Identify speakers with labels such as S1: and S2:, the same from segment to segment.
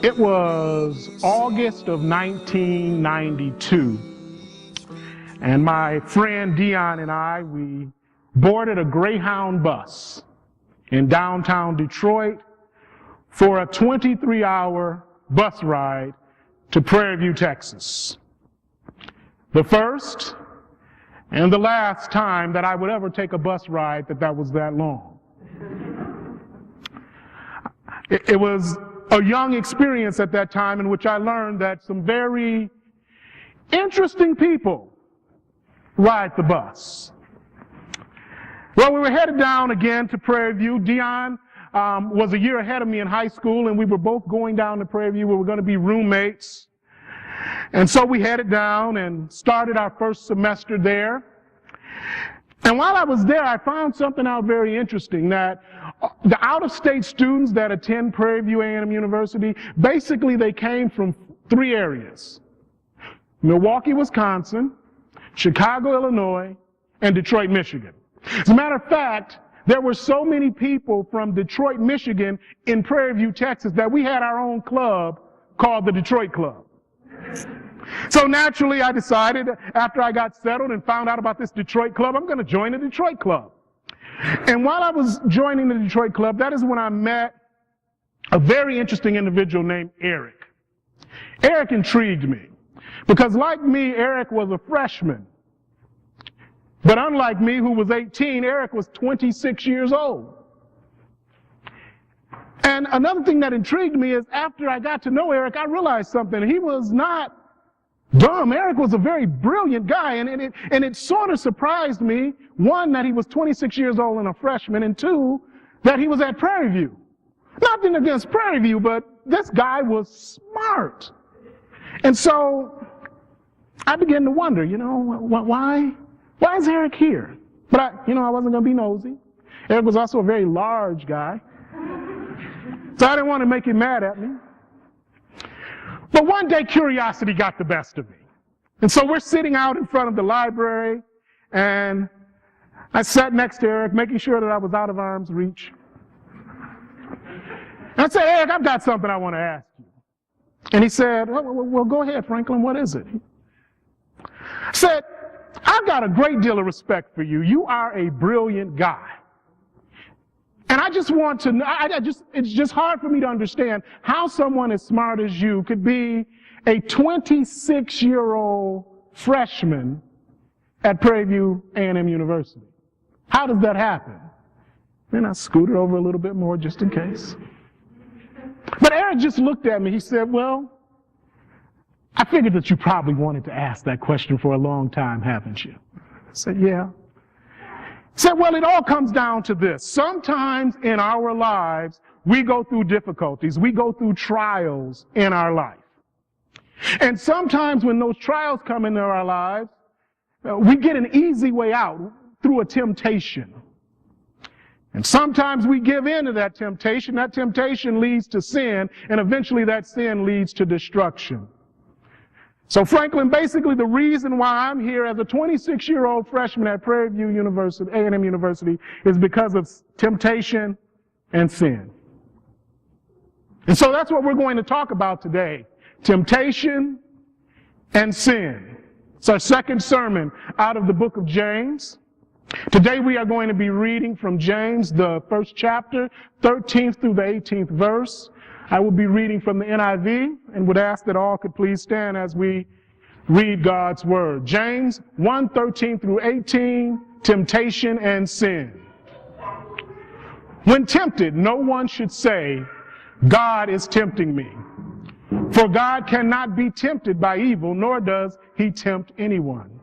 S1: It was August of 1992, and my friend Dion and I, we boarded a Greyhound bus in downtown Detroit for a 23-hour bus ride to Prairie View, Texas. The first and the last time that I would ever take a bus ride that was that long. It was a young experience at that time in which I learned that some very interesting people ride the bus. Well, we were headed down again to Prairie View. Dion was a year ahead of me in high school, and we were both going down to Prairie View. We were going to be roommates. And so we headed down and started our first semester there. And while I was there, I found something out very interesting, that the out-of-state students that attend Prairie View A&M University, basically they came from three areas: Milwaukee, Wisconsin, Chicago, Illinois, and Detroit, Michigan. As a matter of fact, there were so many people from Detroit, Michigan in Prairie View, Texas, that we had our own club called the Detroit Club. So naturally, I decided, after I got settled and found out about this Detroit Club, I'm going to join the Detroit Club. And while I was joining the Detroit Club, that is when I met a very interesting individual named Eric. Eric intrigued me, because like me, Eric was a freshman. But unlike me, who was 18, Eric was 26 years old. And another thing that intrigued me is, after I got to know Eric, I realized something. He was not dumb. Eric was a very brilliant guy, and it sort of surprised me, one, that he was 26 years old and a freshman, and two, that he was at Prairie View. Nothing against Prairie View, but this guy was smart. And so I began to wonder, why is Eric here? But I wasn't going to be nosy. Eric was also a very large guy, so I didn't want to make him mad at me. But one day, curiosity got the best of me. And so we're sitting out in front of the library, and I sat next to Eric, making sure that I was out of arm's reach. And I said, "Eric, I've got something I want to ask you." And he said, well, go ahead, Franklin, what is it? I said, "I've got a great deal of respect for you. You are a brilliant guy. And I just want to know, it's just hard for me to understand how someone as smart as you could be a 26-year-old freshman at Prairie View A&M University. How does that happen?" Then I scooted over a little bit more just in case. But Eric just looked at me. He said, "Well, I figured that you probably wanted to ask that question for a long time, haven't you?" I said, "Yeah." He said, "Well, it all comes down to this. Sometimes in our lives, we go through difficulties. We go through trials in our life. And sometimes when those trials come into our lives, we get an easy way out through a temptation. And sometimes we give in to that temptation. That temptation leads to sin, and eventually that sin leads to destruction. So Franklin, basically the reason why I'm here as a 26-year-old freshman at Prairie View University, A&M University, is because of temptation and sin." And so that's what we're going to talk about today: temptation and sin. It's our second sermon out of the book of James. Today we are going to be reading from James, the first chapter, 13th through the 18th verse. I will be reading from the NIV, and would ask that all could please stand as we read God's word. James 1:13 through 18, temptation and sin. "When tempted, no one should say, 'God is tempting me.' For God cannot be tempted by evil, nor does he tempt anyone.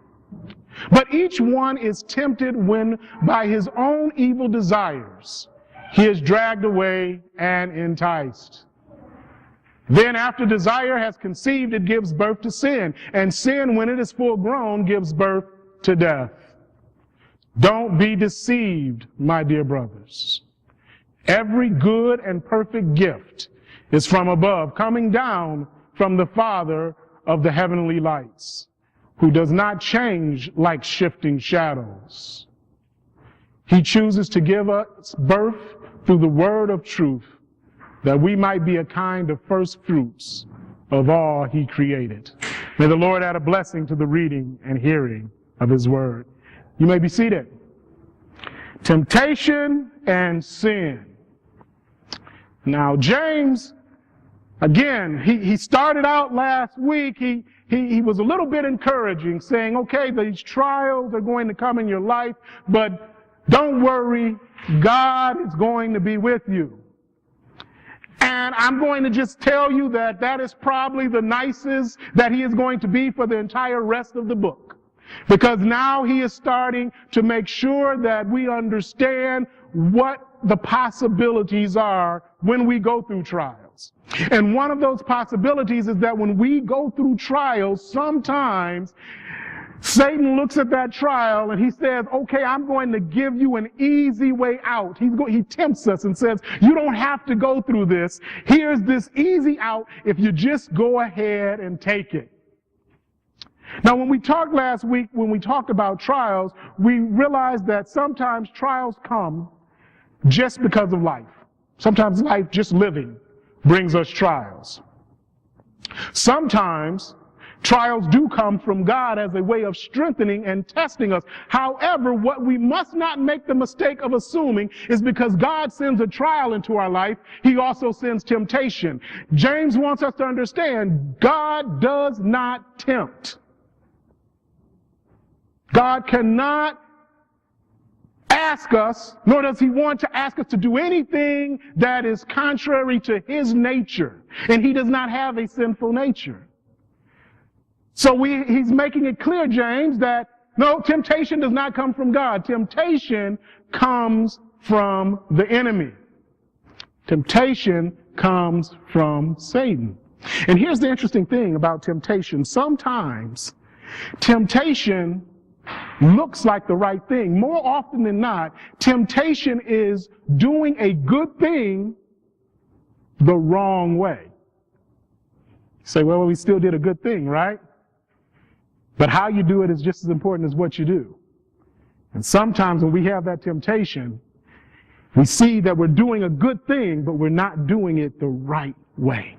S1: But each one is tempted when by his own evil desires he is dragged away and enticed. Then after desire has conceived, it gives birth to sin. And sin, when it is full grown, gives birth to death. Don't be deceived, my dear brothers. Every good and perfect gift is from above, coming down from the Father of the heavenly lights, who does not change like shifting shadows. He chooses to give us birth through the word of truth, that we might be a kind of first fruits of all he created. May the Lord add a blessing to the reading and hearing of his word. You may be seated. Temptation and sin. Now, James, again, he started out last week, he was a little bit encouraging, saying, okay, these trials are going to come in your life, but don't worry, God is going to be with you. And I'm going to just tell you that that is probably the nicest that he is going to be for the entire rest of the book. Because now he is starting to make sure that we understand what the possibilities are when we go through trials. And one of those possibilities is that when we go through trials, sometimes Satan looks at that trial and he says, okay, I'm going to give you an easy way out. He tempts us and says, you don't have to go through this. Here's this easy out if you just go ahead and take it. Now, when we talked last week, when we talked about trials, we realized that sometimes trials come just because of life. Sometimes life, just living, brings us trials. Sometimes trials do come from God as a way of strengthening and testing us. However, what we must not make the mistake of assuming is because God sends a trial into our life, he also sends temptation. James wants us to understand God does not tempt. God cannot ask us, nor does he want to ask us to do anything that is contrary to his nature. And he does not have a sinful nature. So he's making it clear, James, that no, temptation does not come from God. Temptation comes from the enemy. Temptation comes from Satan. And here's the interesting thing about temptation. Sometimes temptation looks like the right thing. More often than not, temptation is doing a good thing the wrong way. You say, well, we still did a good thing, right? But how you do it is just as important as what you do. And sometimes when we have that temptation, we see that we're doing a good thing, but we're not doing it the right way.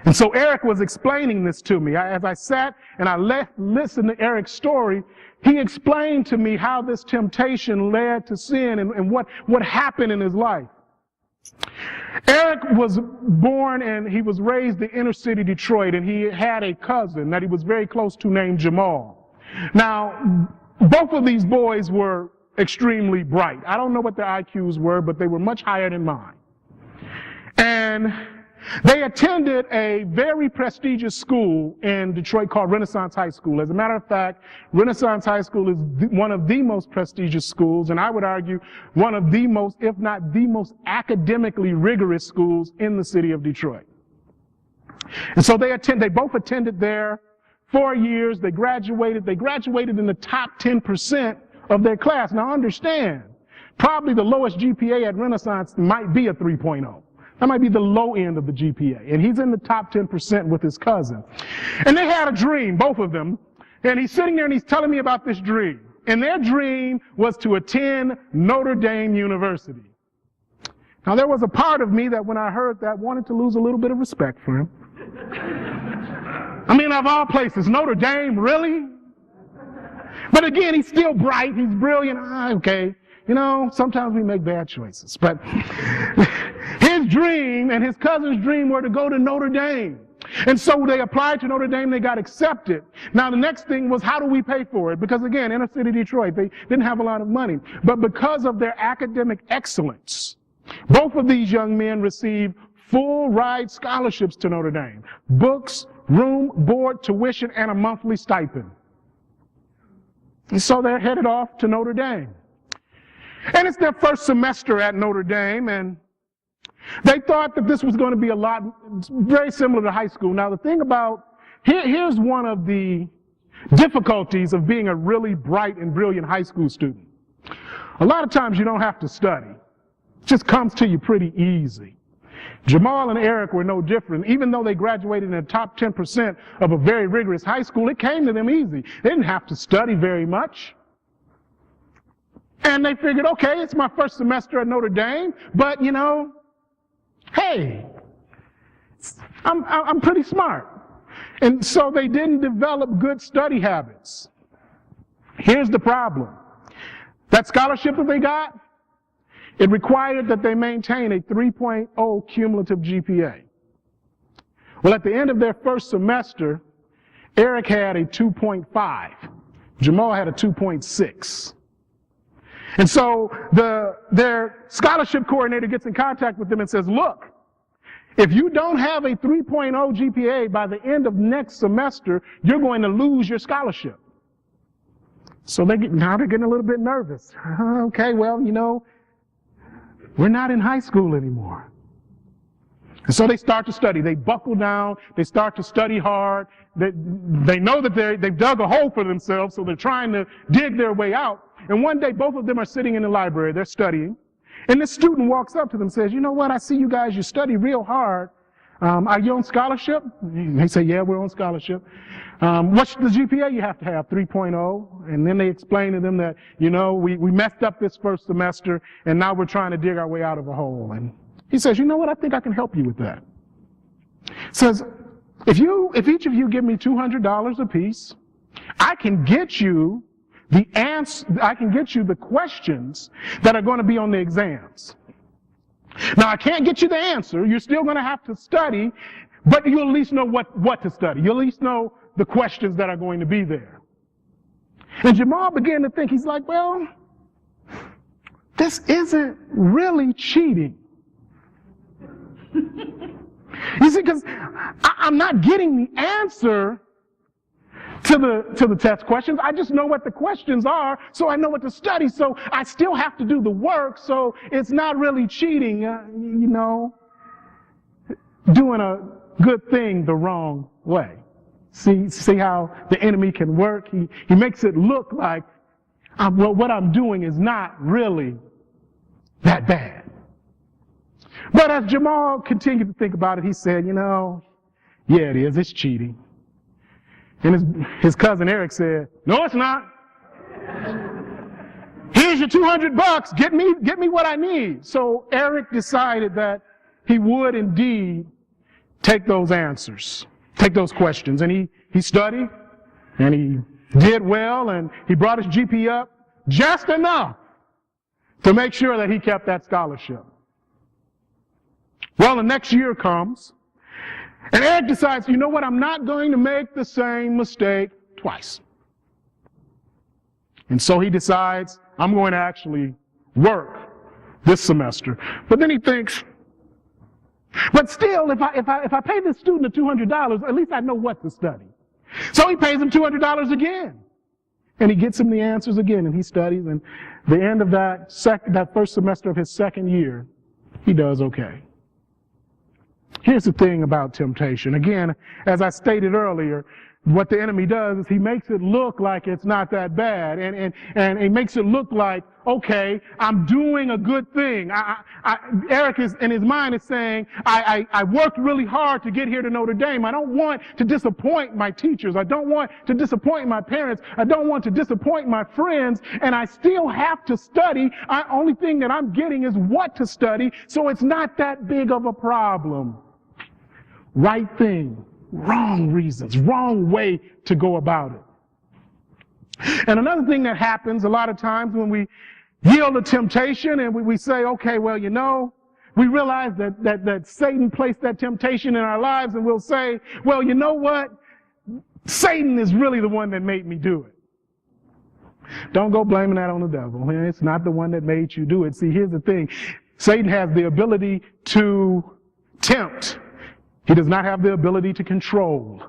S1: And so Eric was explaining this to me. As I sat and I listened to Eric's story, he explained to me how this temptation led to sin and what happened in his life. Eric was born and he was raised in inner city Detroit, and he had a cousin that he was very close to named Jamal. Now, both of these boys were extremely bright. I don't know what their IQs were, but they were much higher than mine. And they attended a very prestigious school in Detroit called Renaissance High School. As a matter of fact, Renaissance High School is one of the most prestigious schools, and I would argue one of the most, if not the most academically rigorous schools in the city of Detroit. And so they both attended there 4 years. They graduated in the top 10% of their class. Now understand, probably the lowest GPA at Renaissance might be a 3.0. That might be the low end of the GPA. And he's in the top 10% with his cousin. And they had a dream, both of them. And he's sitting there and he's telling me about this dream. And their dream was to attend Notre Dame University. Now there was a part of me that when I heard that wanted to lose a little bit of respect for him. I mean, of all places, Notre Dame, really? But again, he's still bright, he's brilliant. Okay. You know, sometimes we make bad choices. But his dream and his cousin's dream were to go to Notre Dame. And so they applied to Notre Dame, they got accepted. Now the next thing was, how do we pay for it? Because again, inner city Detroit, they didn't have a lot of money. But because of their academic excellence, both of these young men received full ride scholarships to Notre Dame. Books, room, board, tuition, and a monthly stipend. And so they're headed off to Notre Dame. And it's their first semester at Notre Dame, and they thought that this was going to be very similar to high school. Now the thing about, here's one of the difficulties of being a really bright and brilliant high school student. A lot of times you don't have to study. It just comes to you pretty easy. Jamal and Eric were no different. Even though they graduated in the top 10% of a very rigorous high school, it came to them easy. They didn't have to study very much. And they figured, okay, it's my first semester at Notre Dame, but you know, hey, I'm pretty smart. And so they didn't develop good study habits. Here's the problem. That scholarship that they got, it required that they maintain a 3.0 cumulative GPA. Well, at the end of their first semester, Eric had a 2.5. Jamal had a 2.6. And so their scholarship coordinator gets in contact with them and says, look, if you don't have a 3.0 GPA by the end of next semester, you're going to lose your scholarship. So now they're getting a little bit nervous. Okay, well, you know, we're not in high school anymore. And so they start to study. They buckle down. They start to study hard. They know that they've dug a hole for themselves, so they're trying to dig their way out. And one day, both of them are sitting in the library. They're studying. And this student walks up to them and says, you know what? I see you guys, you study real hard. Are you on scholarship? And they say, yeah, we're on scholarship. What's the GPA you have to have? 3.0. And then they explain to them that, you know, we messed up this first semester, and now we're trying to dig our way out of a hole. And he says, you know what? I think I can help you with that. He says, if each of you give me $200 apiece, I can get you the answer, I can get you the questions that are going to be on the exams. Now, I can't get you the answer. You're still going to have to study, but you'll at least know what to study. You'll at least know the questions that are going to be there. And Jamal began to think, he's like, well, this isn't really cheating. You see, because I'm not getting the answer to the test questions. I just know what the questions are, so I know what to study, so I still have to do the work, so it's not really cheating, you know, doing a good thing the wrong way. See how the enemy can work? He makes it look like what I'm doing is not really that bad. But as Jamal continued to think about it, he said, you know, yeah, it is. It's cheating. And his cousin Eric said, no, it's not. Here's your $200. Get me what I need. So Eric decided that he would indeed take those answers, take those questions. And he studied, and he did well, and he brought his GPA up just enough to make sure that he kept that scholarship. Well, the next year comes, and Eric decides, you know what, I'm not going to make the same mistake twice. And so he decides, I'm going to actually work this semester. But then he thinks, but still, if I pay this student the $200, at least I know what to study. So he pays him $200 again. And he gets him the answers again, and he studies, and the end of that first semester of his second year, he does okay. Here's the thing about temptation. Again, as I stated earlier, what the enemy does is he makes it look like it's not that bad. And he makes it look like, okay, I'm doing a good thing. Eric is, in his mind, is saying, I worked really hard to get here to Notre Dame. I don't want to disappoint my teachers. I don't want to disappoint my parents. I don't want to disappoint my friends. And I still have to study. Only thing that I'm getting is what to study. So it's not that big of a problem. Right thing. Wrong reasons, wrong way to go about it. And another thing that happens a lot of times when we yield to temptation and we say, okay, well, you know, we realize that Satan placed that temptation in our lives, and we'll say, well, you know what? Satan is really the one that made me do it. Don't go blaming that on the devil. It's not the one that made you do it. See, here's the thing. Satan has the ability to tempt. He does not have the ability to control.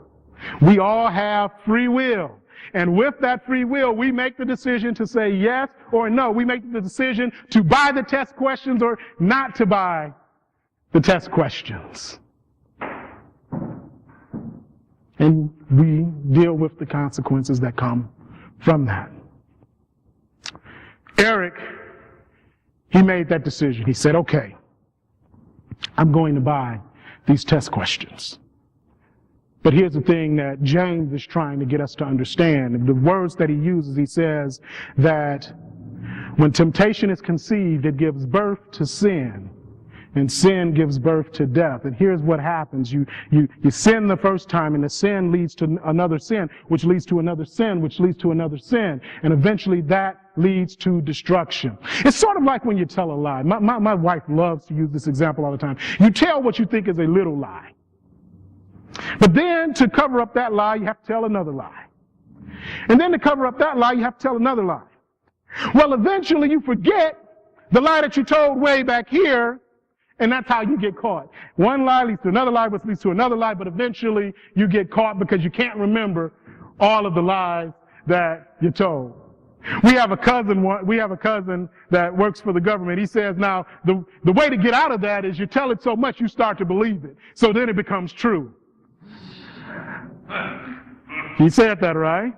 S1: We all have free will. And with that free will, we make the decision to say yes or no. We make the decision to buy the test questions or not to buy the test questions. And we deal with the consequences that come from that. Eric, he made that decision. He said, okay, I'm going to buy these test questions. But here's the thing that James is trying to get us to understand. The words that he uses, he says that When temptation is conceived, it gives birth to sin. And sin gives birth to death. And here's what happens. You sin the first time, and the sin leads to another sin, which leads to another sin, which leads to another sin. And eventually that leads to destruction. It's sort of like when you tell a lie. My wife loves to use this example all the time. You tell what you think is a little lie. But then to cover up that lie, you have to tell another lie. And then to cover up that lie, you have to tell another lie. Well, eventually you forget the lie that you told way back here, and that's how you get caught. One lie leads to another lie, which leads to another lie, but eventually you get caught because you can't remember all of the lies that you told. We have a cousin that works for the government. He says now the way to get out of that is you tell it so much you start to believe it. So then it becomes true. He said that right.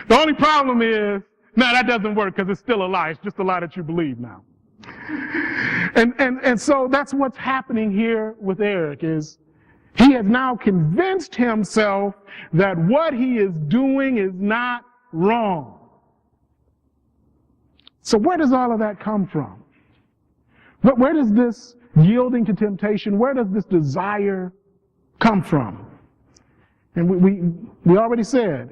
S1: The only problem is, no, that doesn't work because it's still a lie. It's just a lie that you believe now. And so that's what's happening here with Eric is he has now convinced himself that what he is doing is not wrong. So where does all of that come from? Where does this yielding to temptation, where does this desire come from? And we already said,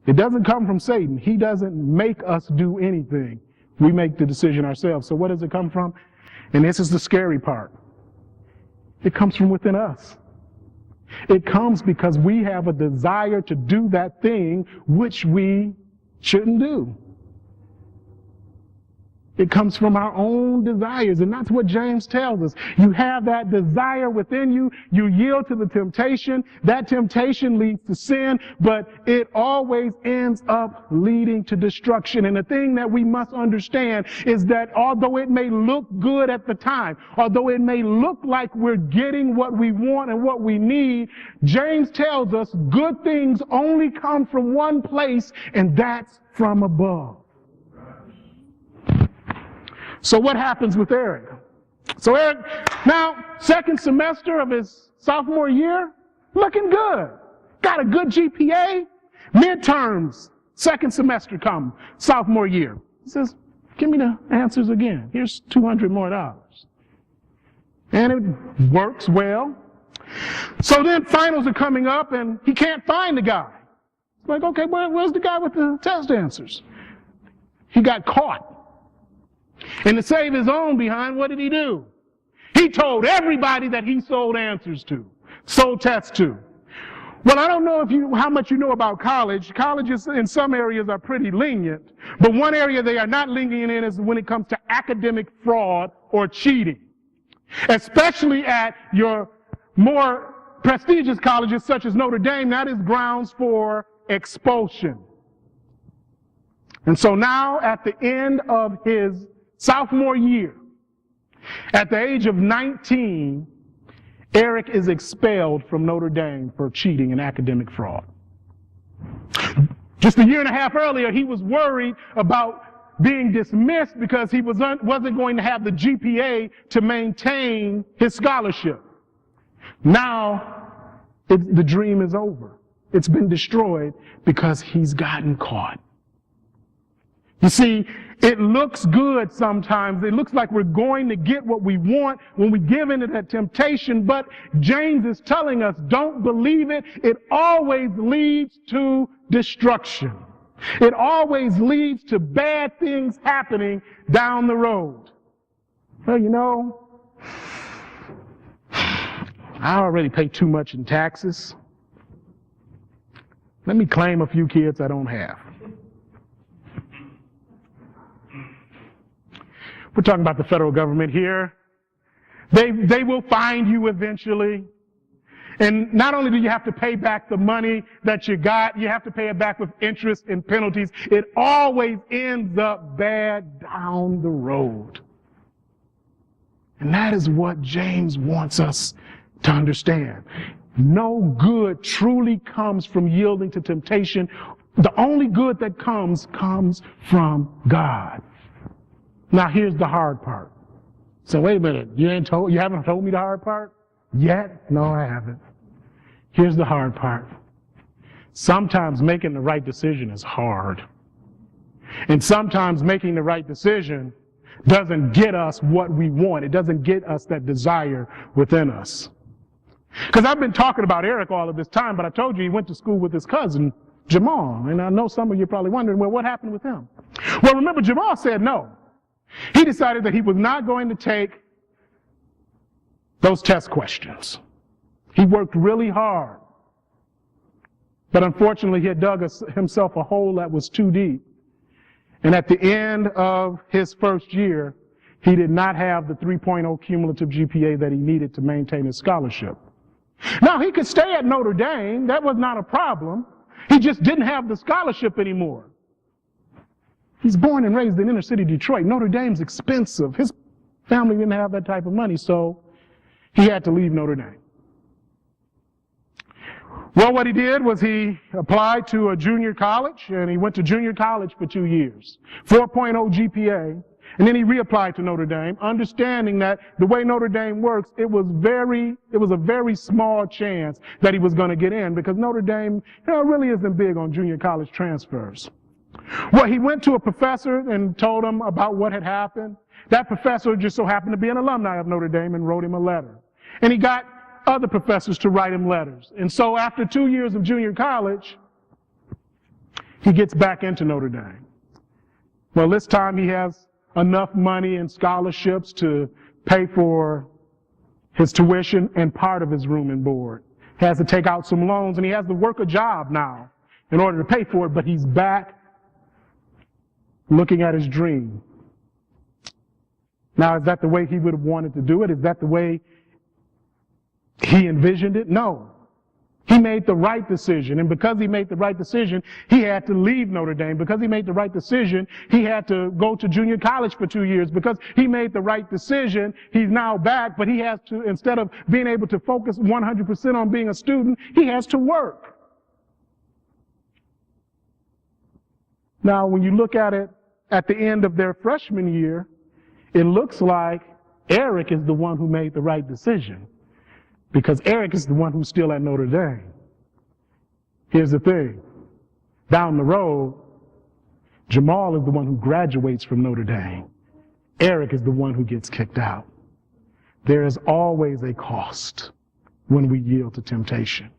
S1: it doesn't come from Satan. He doesn't make us do anything. We make the decision ourselves. So where does it come from? And this is the scary part. It comes from within us. It comes because we have a desire to do that thing which we shouldn't do. It comes from our own desires, and that's what James tells us. You have that desire within you. You yield to the temptation. That temptation leads to sin, but it always ends up leading to destruction. And the thing that we must understand is that although it may look good at the time, although it may look like we're getting what we want and what we need, James tells us good things only come from one place, and that's from above. So what happens with Eric? So Eric, now, second semester of his sophomore year, looking good. Got a good GPA. Midterms, second semester come, sophomore year. He says, give me the answers again. Here's $200 more. And it works well. So then finals are coming up, and he can't find the guy. It's like, okay, where's the guy with the test answers? He got caught. And to save his own behind, what did he do? He told everybody that he sold answers to, sold tests to. Well, I don't know how much you know about college. Colleges in some areas are pretty lenient, but one area they are not lenient in is when it comes to academic fraud or cheating. Especially at your more prestigious colleges such as Notre Dame, that is grounds for expulsion. And so now at the end of his sophomore year, at the age of 19, Eric is expelled from Notre Dame for cheating and academic fraud. Just a year and a half earlier, he was worried about being dismissed because he wasn't going to have the GPA to maintain his scholarship. Now, the dream is over. It's been destroyed because he's gotten caught. You see, it looks good sometimes. It looks like we're going to get what we want when we give in to that temptation, but James is telling us, don't believe it. It always leads to destruction. It always leads to bad things happening down the road. Well, you know, I already pay too much in taxes. Let me claim a few kids I don't have. We're talking about the federal government here. They will find you eventually. And not only do you have to pay back the money that you got, you have to pay it back with interest and penalties. It always ends up bad down the road. And that is what James wants us to understand. No good truly comes from yielding to temptation. The only good that comes from God. Now here's the hard part. So wait a minute, you haven't told me the hard part yet? No, I haven't. Here's the hard part. Sometimes making the right decision is hard. And sometimes making the right decision doesn't get us what we want. It doesn't get us that desire within us. Because I've been talking about Eric all of this time, but I told you he went to school with his cousin, Jamal. And I know some of you are probably wondering, well, what happened with him? Well, remember, Jamal said no. He decided that he was not going to take those test questions. He worked really hard. But unfortunately, he had dug himself a hole that was too deep. And at the end of his first year, he did not have the 3.0 cumulative GPA that he needed to maintain his scholarship. Now, he could stay at Notre Dame. That was not a problem. He just didn't have the scholarship anymore. He's born and raised in inner city Detroit. Notre Dame's expensive. His family didn't have that type of money, so he had to leave Notre Dame. Well, what he did was he applied to a junior college, and he went to junior college for 2 years. 4.0 GPA. And then he reapplied to Notre Dame, understanding that the way Notre Dame works, it was a very small chance that he was going to get in, because Notre Dame, really isn't big on junior college transfers. Well, he went to a professor and told him about what had happened. That professor just so happened to be an alumni of Notre Dame and wrote him a letter. And he got other professors to write him letters. And so after 2 years of junior college, he gets back into Notre Dame. Well, this time he has enough money and scholarships to pay for his tuition and part of his room and board. He has to take out some loans, and he has to work a job now in order to pay for it, but he's back looking at his dream. Now, is that the way he would have wanted to do it? Is that the way he envisioned it? No. He made the right decision, and because he made the right decision, he had to leave Notre Dame. Because he made the right decision, he had to go to junior college for 2 years. Because he made the right decision, he's now back, but he has to, instead of being able to focus 100% on being a student, he has to work. Now, when you look at it at the end of their freshman year, it looks like Eric is the one who made the right decision, because Eric is the one who's still at Notre Dame. Here's the thing. Down the road, Jamal is the one who graduates from Notre Dame. Eric is the one who gets kicked out. There is always a cost when we yield to temptation.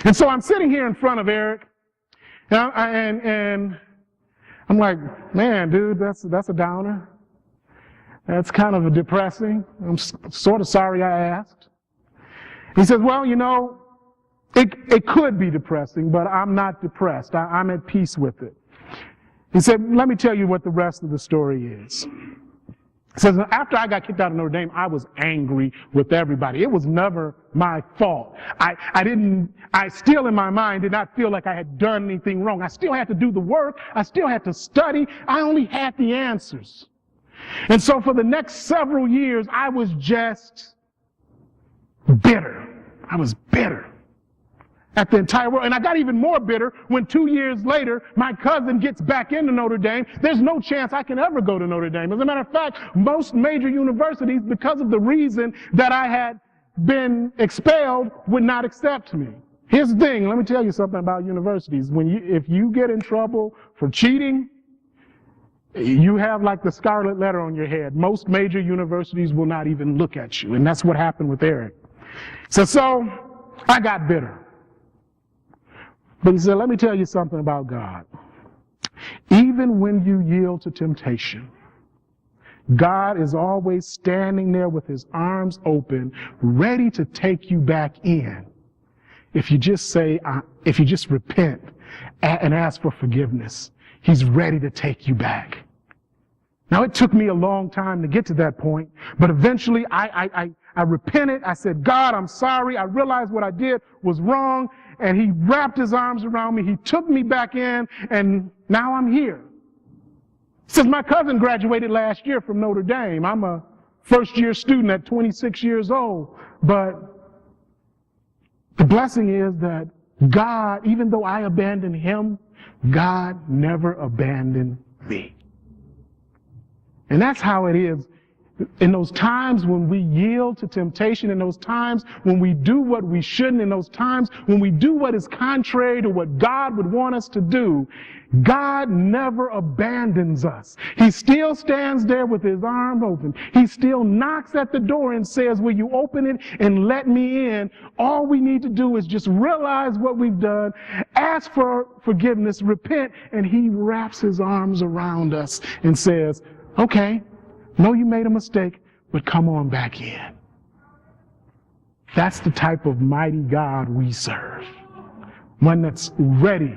S1: And so I'm sitting here in front of Eric, and I'm like, man, dude, that's a downer. That's kind of depressing. I'm sort of sorry I asked. He says, well, it could be depressing, but I'm not depressed. I'm at peace with it. He said, let me tell you what the rest of the story is. He says, after I got kicked out of Notre Dame, I was angry with everybody. It was never my fault. I still in my mind did not feel like I had done anything wrong. I still had to do the work. I still had to study. I only had the answers. And so for the next several years, I was just bitter. I was bitter at the entire world. And I got even more bitter when 2 years later, my cousin gets back into Notre Dame. There's no chance I can ever go to Notre Dame. As a matter of fact, most major universities, because of the reason that I had been expelled, would not accept me. Here's the thing. Let me tell you something about universities. If you get in trouble for cheating, you have like the scarlet letter on your head. Most major universities will not even look at you. And that's what happened with Eric. So I got bitter. But he said, let me tell you something about God. Even when you yield to temptation, God is always standing there with his arms open, ready to take you back in. If you just repent and ask for forgiveness, he's ready to take you back. Now, it took me a long time to get to that point, but eventually I repented. I said, God, I'm sorry. I realized what I did was wrong. And he wrapped his arms around me. He took me back in, and now I'm here. He says, my cousin graduated last year from Notre Dame. I'm a first-year student at 26 years old. But the blessing is that God, even though I abandoned him, God never abandoned me. And that's how it is in those times when we yield to temptation, in those times when we do what we shouldn't, in those times when we do what is contrary to what God would want us to do, God never abandons us. He still stands there with his arm open. He still knocks at the door and says, will you open it and let me in? All we need to do is just realize what we've done, ask for forgiveness, repent, and he wraps his arms around us and says, okay, know you made a mistake, but come on back in. That's the type of mighty God we serve. One that's ready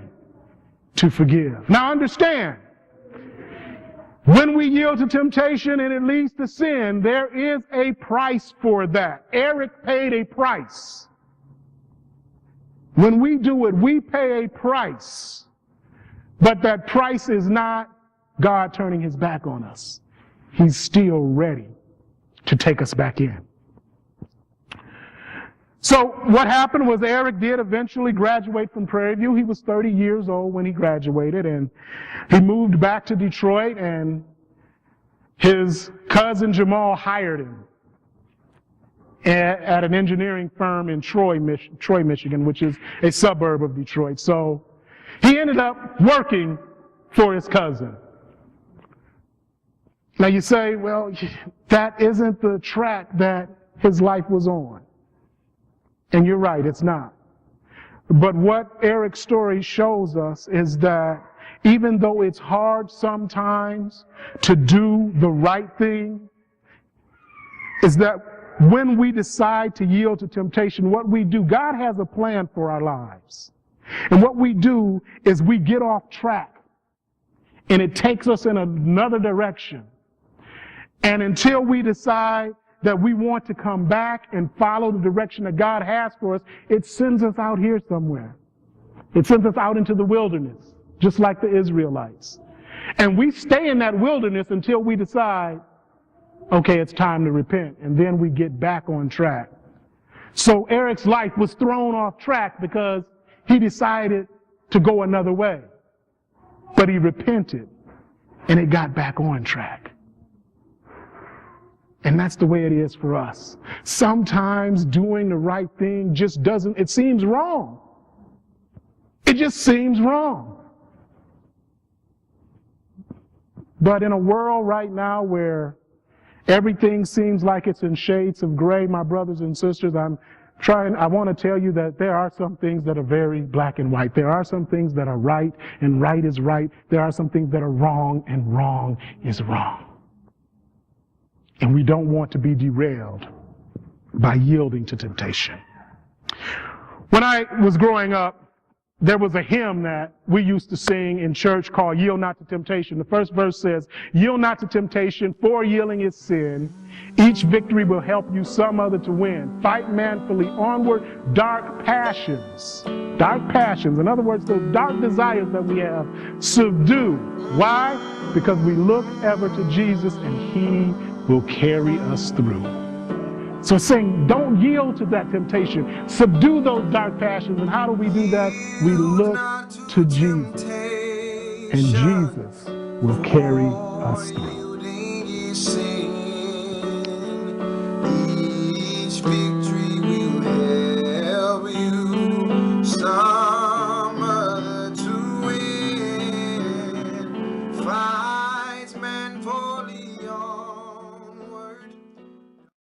S1: to forgive. Now understand, when we yield to temptation and it leads to sin, there is a price for that. Eric paid a price. When we do it, we pay a price. But that price is not God turning his back on us. He's still ready to take us back in. So what happened was Eric did eventually graduate from Prairie View. He was 30 years old when he graduated, and he moved back to Detroit, and his cousin Jamal hired him at an engineering firm in Troy, Michigan, which is a suburb of Detroit. So he ended up working for his cousin. Now you say, well, that isn't the track that his life was on. And you're right, it's not. But what Eric's story shows us is that even though it's hard sometimes to do the right thing, is that when we decide to yield to temptation, what we do, God has a plan for our lives. And what we do is we get off track, and it takes us in another direction. And until we decide that we want to come back and follow the direction that God has for us, it sends us out here somewhere. It sends us out into the wilderness, just like the Israelites. And we stay in that wilderness until we decide, okay, it's time to repent, and then we get back on track. So Eric's life was thrown off track because he decided to go another way. But he repented, and it got back on track. And that's the way it is for us. Sometimes doing the right thing just doesn't, it seems wrong. It just seems wrong. But in a world right now where everything seems like it's in shades of gray, my brothers and sisters, I want to tell you that there are some things that are very black and white. There are some things that are right, and right is right. There are some things that are wrong, and wrong is wrong. And we don't want to be derailed by yielding to temptation. When I was growing up, there was a hymn that we used to sing in church called Yield Not to Temptation. The first verse says, yield not to temptation, for yielding is sin. Each victory will help you some other to win. Fight manfully onward, dark passions. Dark passions, in other words, those dark desires that we have, subdue. Why? Because we look ever to Jesus, and he will carry us through. So it's saying, don't yield to that temptation. Subdue those dark passions. And how do we do that? We look to Jesus. And Jesus will carry us through.